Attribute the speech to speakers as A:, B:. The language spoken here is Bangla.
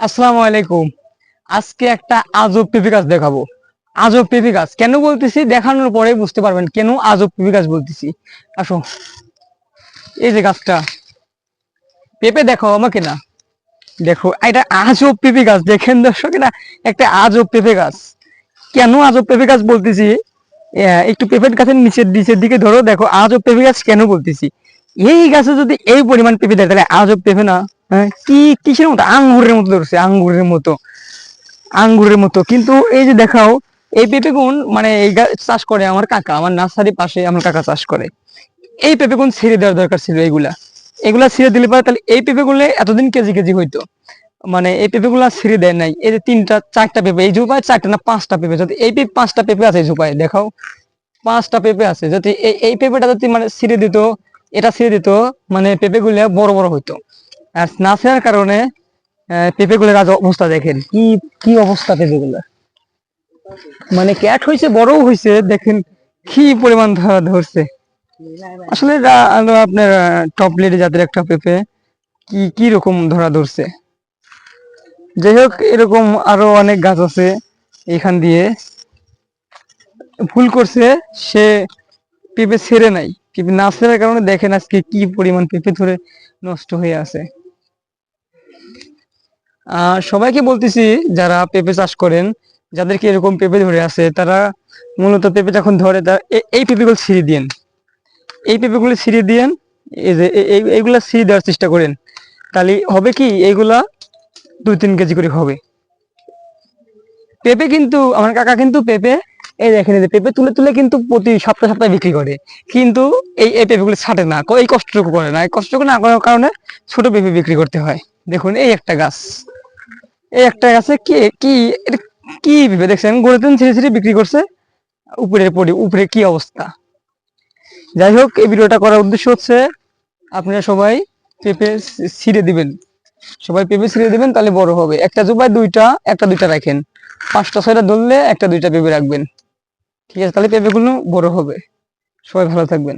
A: আসসালামু আলাইকুম। আজকে একটা আজব পেঁপে গাছ দেখাবো। আজব পেঁপে গাছ কেন বলতেছি দেখানোর পরে বুঝতে পারবেন কেন আজব পেঁপে গাছ বলতেছি। আসো, এই যে গাছটা, পেঁপে দেখো আমাকে না, দেখো এটা আজব পেঁপে গাছ, দেখেন দর্শক, এটা একটা আজব পেঁপে গাছ। কেন আজব পেঁপে গাছ বলতেছি, একটু পেঁপের গাছের নিচের নিচের দিকে ধরো, দেখো আজব পেঁপে গাছ কেন বলতেছি। এই গাছে যদি এই পরিমাণ পেঁপে দেয় তাহলে আজব পেঁপে না? হ্যাঁ, কি কিসের মতো, আঙ্গুরের মতো ধরছে, আঙ্গুরের মতো, আঙ্গুরের মতো। কিন্তু এই যে দেখাও, এই পেঁপে গুণ মানে এই চাষ করে আমার কাকা, আমার নার্সারি পাশে আমার কাকা চাষ করে। এই পেঁপে গুণ ছেড়ে দেওয়ার দরকার ছিল, এইগুলা এগুলা ছেড়ে দিলে পারে তাহলে এই পেঁপে গুলো এতদিন কেজি কেজি হইতো। মানে এই পেঁপে গুলা ছেড়ে দেয় নাই, এই যে তিনটা চারটা পেঁপে এই ঝোপায়, চারটা না পাঁচটা পেঁপে, যদি এই পাঁচটা পেঁপে আছে এই ঝোপায়, দেখাও পাঁচটা পেঁপে আছে, যদি এই পেঁপেটা যদি মানে ছিঁড়ে দিত, এটা ছিঁড়ে দিত, মানে পেঁপে গুলা বড় বড় হইতো। আর না ছেড়ার কারণে পেঁপে গুলোর আজ অবস্থা দেখেন, কি কি অবস্থা পেঁপে গুলা, মানে ক্যাট হয়েছে, বড়ও হয়েছে, দেখেন কি পরিমাণ ধরছে। আসলে এটা হলো আপনার টপ লেডি জাতের একটা পেঁপে, কি কি রকম ধরা ধরছে। যাই হোক, এরকম আরো অনেক গাছ আছে এখান দিয়ে, ভুল করছে সে, পেঁপে ছেড়ে নাই, পেঁপে না ছেড়ার কারণে দেখেন আজকে কি পরিমাণ পেঁপে ধরে নষ্ট হয়ে আছে। সবাইকে বলতেছি, যারা পেঁপে চাষ করেন, যাদেরকে এরকম পেঁপে ধরে আছে, তারা মূলত পেঁপে যখন ধরে তারা এই পেঁপেগুলো ছিঁড়ে দিন, এই পেঁপেগুলো ছিঁড়ে দিয়েন, এই যে এইগুলা ছিঁড়ে দেওয়ার চেষ্টা করেন, তাহলে হবে কি, এইগুলা 2-3 কেজি করে হবে পেঁপে। কিন্তু আমার কাকা কিন্তু পেঁপে, এই দেখেন, এই যে পেঁপে তুলে তুলে কিন্তু প্রতি সপ্তাহে সপ্তাহে বিক্রি করে, কিন্তু এই পেঁপেগুলো ছাটে না, এই কষ্টটুকু করে না, এই কষ্টটুকু না করার কারণে ছোট পেঁপে বিক্রি করতে হয়। দেখুন এই একটা গাছ, এই একটা গাছে কি কি এটা, কি ভেবে দেখছেন, গড়ে ছিঁড়ে ছিঁড়ে বিক্রি করছে, উপরে পড়ি উপরে কি অবস্থা। যাই হোক, এই ভিডিওটা করার উদ্দেশ্য হচ্ছে আপনারা সবাই পেঁপে ছিঁড়ে দিবেন, সবাই পেঁপে ছিঁড়ে দিবেন, তাহলে বড় হবে। একটা জোপায় দুইটা, একটা দুইটা রাখেন, 5টা 6টা ধরলে একটা দুইটা পেঁপে রাখবেন, ঠিক আছে, তাহলে পেঁপেগুলো বড় হবে। সবাই ভালো থাকবেন।